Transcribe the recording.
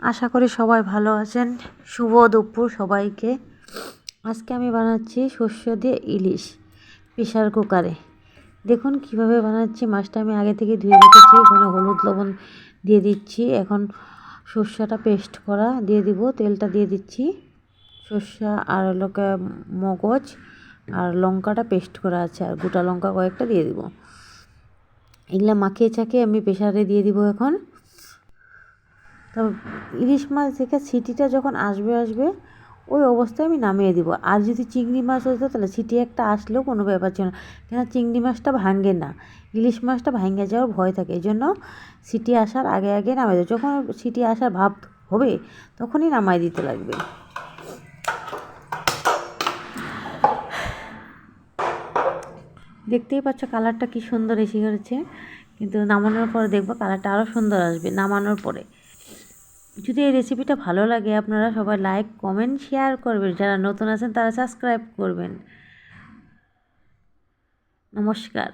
আশা করি সবাই ভালো আছেন। শুভ দুপুর সবাইকে। আজকে আমি বানাচ্ছি শস্য দিয়ে ইলিশ প্রেসার কুকারে। দেখুন কিভাবে বানাচ্ছি। মাছটা আমি আগে থেকে ধুয়ে রেখেছি, এখানে হলুদ লবণ দিয়ে দিচ্ছি। এখন সর্ষাটা পেস্ট করা দিয়ে দিব, তেলটা দিয়ে দিচ্ছি। সর্ষা আর লোকে মগজ আর লঙ্কাটা পেস্ট করা আছে, আর গোটা লঙ্কা কয়েকটা দিয়ে দিব। এগুলো মাখিয়ে চাকিয়ে আমি প্রেসারে দিয়ে দিব। এখন তবে ইলিশ মাছ দেখে সিটিটা যখন আসবে ওই অবস্থায় আমি নামিয়ে দিব। আর যদি চিংড়ি মাছ হতো তাহলে সিটি একটা আসলেও কোনো ব্যাপার ছিল না, কেন চিংড়ি মাছটা ভাঙে না, ইলিশ মাছটা ভাঙে যাওয়ার ভয় থাকে। এই জন্য সিটি আসার আগে আগে নামিয়ে দেবো। যখন সিটি আসার ভাব হবে তখনই নামাই দিতে লাগবে। দেখতেই পাচ্ছ কালারটা কি সুন্দর এসে গেছে, কিন্তু নামানোর পরে দেখবো কালারটা আরও সুন্দর আসবে নামানোর পরে। যদি এই রেসিপিটা ভালো লাগে আপনারা সবাই লাইক কমেন্ট শেয়ার করবেন, যারা নতুন আছেন তারা সাবস্ক্রাইব করবেন। নমস্কার।